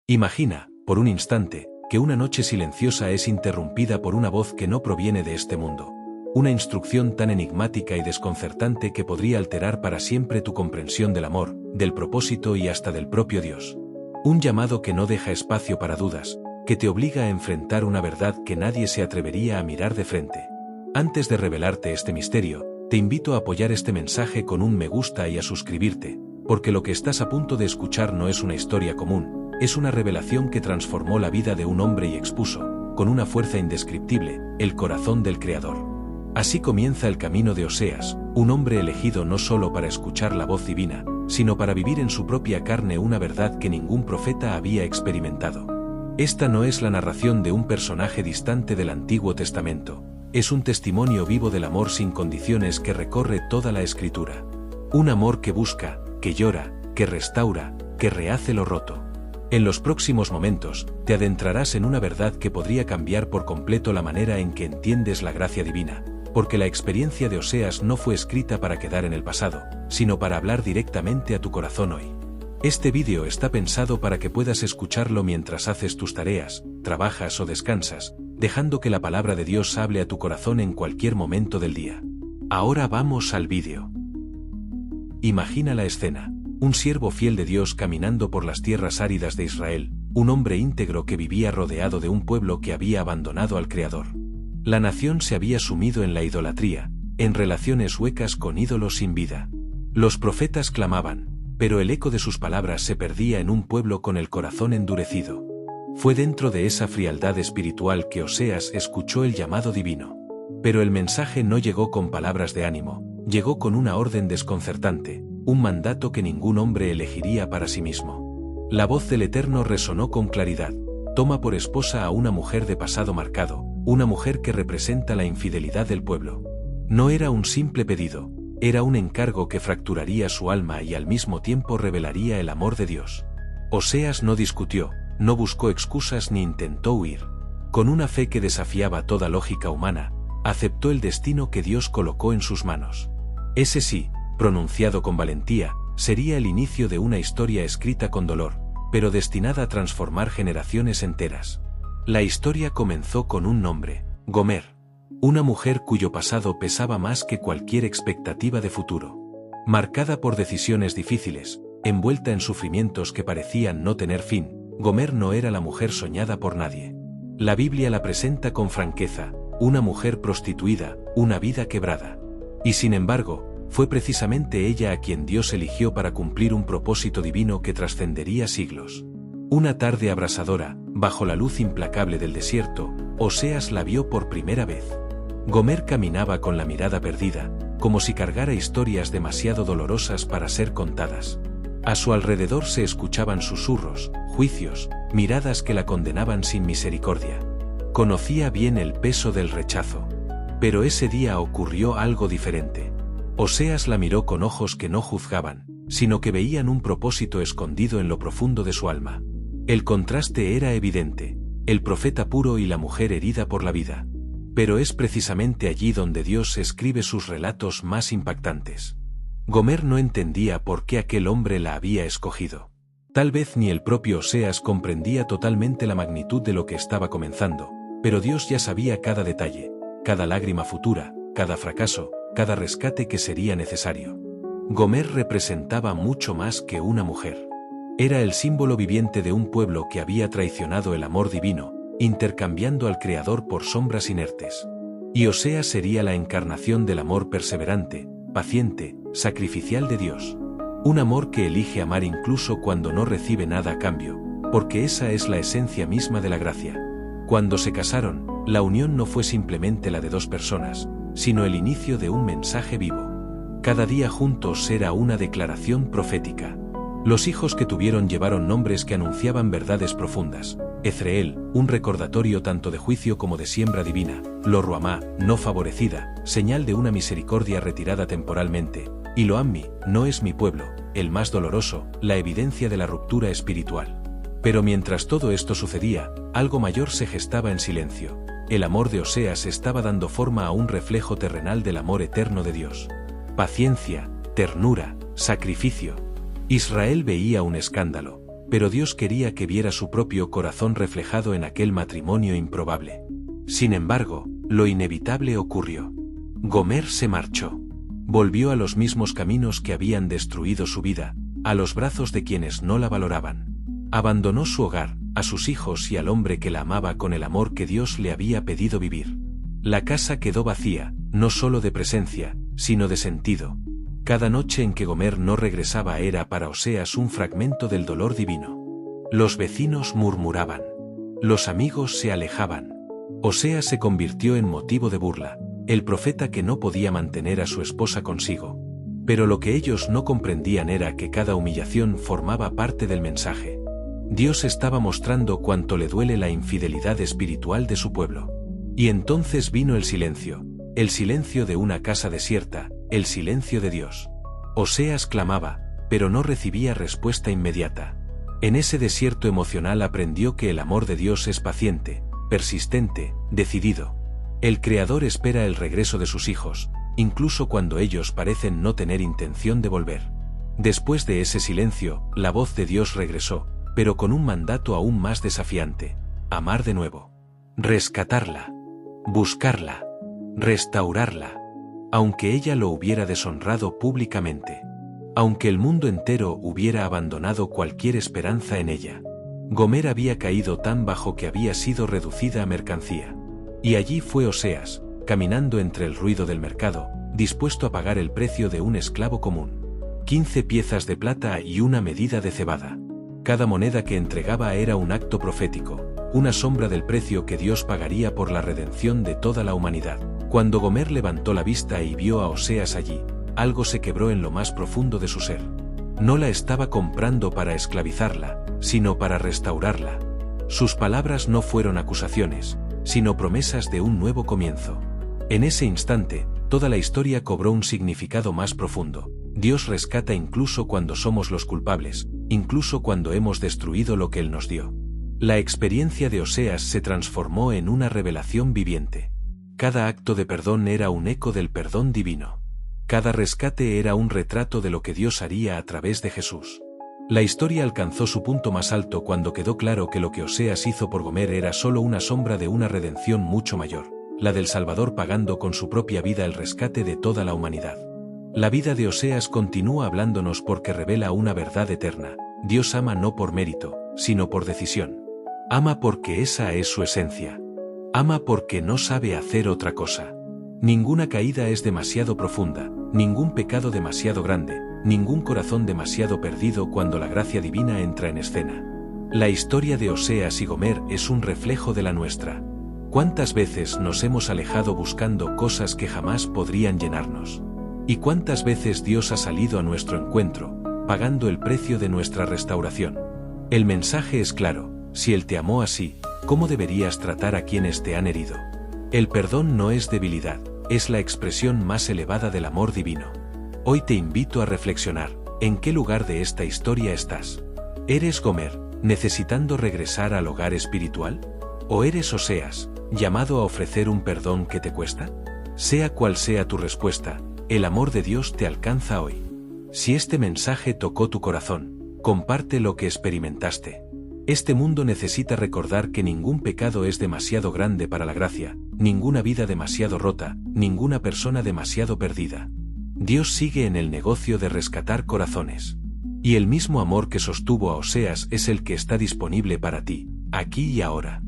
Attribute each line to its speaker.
Speaker 1: Imagina, por un instante, que una noche silenciosa es interrumpida por una voz que no proviene de este mundo. Una instrucción tan enigmática y desconcertante que podría alterar para siempre tu comprensión del amor, del propósito y hasta del propio Dios. Un llamado que no deja espacio para dudas, que te obliga a enfrentar una verdad que nadie se atrevería a mirar de frente. Antes de revelarte este misterio, te invito a apoyar este mensaje con un me gusta y a suscribirte, porque lo que estás a punto de escuchar no es una historia común, es una revelación que transformó la vida de un hombre y expuso, con una fuerza indescriptible, el corazón del Creador. Así comienza el camino de Oseas, un hombre elegido no solo para escuchar la voz divina, sino para vivir en su propia carne una verdad que ningún profeta había experimentado. Esta no es la narración de un personaje distante del Antiguo Testamento, es un testimonio vivo del amor sin condiciones que recorre toda la Escritura. Un amor que busca, que llora, que restaura, que rehace lo roto. En los próximos momentos, te adentrarás en una verdad que podría cambiar por completo la manera en que entiendes la gracia divina, porque la experiencia de Oseas no fue escrita para quedar en el pasado, sino para hablar directamente a tu corazón hoy. Este vídeo está pensado para que puedas escucharlo mientras haces tus tareas, trabajas o descansas, dejando que la palabra de Dios hable a tu corazón en cualquier momento del día. Ahora vamos al vídeo. Imagina la escena. Un siervo fiel de Dios caminando por las tierras áridas de Israel, un hombre íntegro que vivía rodeado de un pueblo que había abandonado al Creador. La nación se había sumido en la idolatría, en relaciones huecas con ídolos sin vida. Los profetas clamaban, pero el eco de sus palabras se perdía en un pueblo con el corazón endurecido. Fue dentro de esa frialdad espiritual que Oseas escuchó el llamado divino. Pero el mensaje no llegó con palabras de ánimo, llegó con una orden desconcertante, un mandato que ningún hombre elegiría para sí mismo. La voz del Eterno resonó con claridad: toma por esposa a una mujer de pasado marcado, una mujer que representa la infidelidad del pueblo. No era un simple pedido, era un encargo que fracturaría su alma y al mismo tiempo revelaría el amor de Dios. Oseas no discutió, no buscó excusas ni intentó huir. Con una fe que desafiaba toda lógica humana, aceptó el destino que Dios colocó en sus manos. Ese sí, pronunciado con valentía, sería el inicio de una historia escrita con dolor, pero destinada a transformar generaciones enteras. La historia comenzó con un nombre: Gomer. Una mujer cuyo pasado pesaba más que cualquier expectativa de futuro. Marcada por decisiones difíciles, envuelta en sufrimientos que parecían no tener fin, Gomer no era la mujer soñada por nadie. La Biblia la presenta con franqueza: una mujer prostituida, una vida quebrada. Y sin embargo, fue precisamente ella a quien Dios eligió para cumplir un propósito divino que trascendería siglos. Una tarde abrasadora, bajo la luz implacable del desierto, Oseas la vio por primera vez. Gomer caminaba con la mirada perdida, como si cargara historias demasiado dolorosas para ser contadas. A su alrededor se escuchaban susurros, juicios, miradas que la condenaban sin misericordia. Conocía bien el peso del rechazo. Pero ese día ocurrió algo diferente. Oseas la miró con ojos que no juzgaban, sino que veían un propósito escondido en lo profundo de su alma. El contraste era evidente: el profeta puro y la mujer herida por la vida. Pero es precisamente allí donde Dios escribe sus relatos más impactantes. Gomer no entendía por qué aquel hombre la había escogido. Tal vez ni el propio Oseas comprendía totalmente la magnitud de lo que estaba comenzando, pero Dios ya sabía cada detalle, cada lágrima futura, cada fracaso, cada rescate que sería necesario. Gomer representaba mucho más que una mujer. Era el símbolo viviente de un pueblo que había traicionado el amor divino, intercambiando al Creador por sombras inertes. Y Oseas sería la encarnación del amor perseverante, paciente, sacrificial de Dios. Un amor que elige amar incluso cuando no recibe nada a cambio, porque esa es la esencia misma de la gracia. Cuando se casaron, la unión no fue simplemente la de dos personas, sino el inicio de un mensaje vivo. Cada día juntos era una declaración profética. Los hijos que tuvieron llevaron nombres que anunciaban verdades profundas: Ezreel, un recordatorio tanto de juicio como de siembra divina; Lo Ruhamá, no favorecida, señal de una misericordia retirada temporalmente; y Lo Ammi, no es mi pueblo, el más doloroso, la evidencia de la ruptura espiritual. Pero mientras todo esto sucedía, algo mayor se gestaba en silencio. El amor de Oseas estaba dando forma a un reflejo terrenal del amor eterno de Dios. Paciencia, ternura, sacrificio. Israel veía un escándalo, pero Dios quería que viera su propio corazón reflejado en aquel matrimonio improbable. Sin embargo, lo inevitable ocurrió. Gomer se marchó. Volvió a los mismos caminos que habían destruido su vida, a los brazos de quienes no la valoraban. Abandonó su hogar, a sus hijos y al hombre que la amaba con el amor que Dios le había pedido vivir. La casa quedó vacía, no solo de presencia, sino de sentido. Cada noche en que Gomer no regresaba era para Oseas un fragmento del dolor divino. Los vecinos murmuraban. Los amigos se alejaban. Oseas se convirtió en motivo de burla, el profeta que no podía mantener a su esposa consigo. Pero lo que ellos no comprendían era que cada humillación formaba parte del mensaje. Dios estaba mostrando cuánto le duele la infidelidad espiritual de su pueblo. Y entonces vino el silencio de una casa desierta, el silencio de Dios. Oseas clamaba, pero no recibía respuesta inmediata. En ese desierto emocional aprendió que el amor de Dios es paciente, persistente, decidido. El Creador espera el regreso de sus hijos, incluso cuando ellos parecen no tener intención de volver. Después de ese silencio, la voz de Dios regresó, pero con un mandato aún más desafiante: amar de nuevo, rescatarla, buscarla, restaurarla, aunque ella lo hubiera deshonrado públicamente, aunque el mundo entero hubiera abandonado cualquier esperanza en ella. Gomer había caído tan bajo que había sido reducida a mercancía. Y allí fue Oseas, caminando entre el ruido del mercado, dispuesto a pagar el precio de un esclavo común. 15 piezas de plata y una medida de cebada. Cada moneda que entregaba era un acto profético, una sombra del precio que Dios pagaría por la redención de toda la humanidad. Cuando Gomer levantó la vista y vio a Oseas allí, algo se quebró en lo más profundo de su ser. No la estaba comprando para esclavizarla, sino para restaurarla. Sus palabras no fueron acusaciones, sino promesas de un nuevo comienzo. En ese instante, toda la historia cobró un significado más profundo. Dios rescata incluso cuando somos los culpables, incluso cuando hemos destruido lo que Él nos dio. La experiencia de Oseas se transformó en una revelación viviente. Cada acto de perdón era un eco del perdón divino. Cada rescate era un retrato de lo que Dios haría a través de Jesús. La historia alcanzó su punto más alto cuando quedó claro que lo que Oseas hizo por Gomer era solo una sombra de una redención mucho mayor, la del Salvador pagando con su propia vida el rescate de toda la humanidad. La vida de Oseas continúa hablándonos porque revela una verdad eterna: Dios ama no por mérito, sino por decisión. Ama porque esa es su esencia. Ama porque no sabe hacer otra cosa. Ninguna caída es demasiado profunda, ningún pecado demasiado grande, ningún corazón demasiado perdido cuando la gracia divina entra en escena. La historia de Oseas y Gomer es un reflejo de la nuestra. ¿Cuántas veces nos hemos alejado buscando cosas que jamás podrían llenarnos? ¿Y cuántas veces Dios ha salido a nuestro encuentro, pagando el precio de nuestra restauración? El mensaje es claro: si Él te amó así, ¿cómo deberías tratar a quienes te han herido? El perdón no es debilidad, es la expresión más elevada del amor divino. Hoy te invito a reflexionar: ¿en qué lugar de esta historia estás? ¿Eres Gomer, necesitando regresar al hogar espiritual? ¿O eres Oseas, llamado a ofrecer un perdón que te cuesta? Sea cual sea tu respuesta, el amor de Dios te alcanza hoy. Si este mensaje tocó tu corazón, comparte lo que experimentaste. Este mundo necesita recordar que ningún pecado es demasiado grande para la gracia, ninguna vida demasiado rota, ninguna persona demasiado perdida. Dios sigue en el negocio de rescatar corazones. Y el mismo amor que sostuvo a Oseas es el que está disponible para ti, aquí y ahora.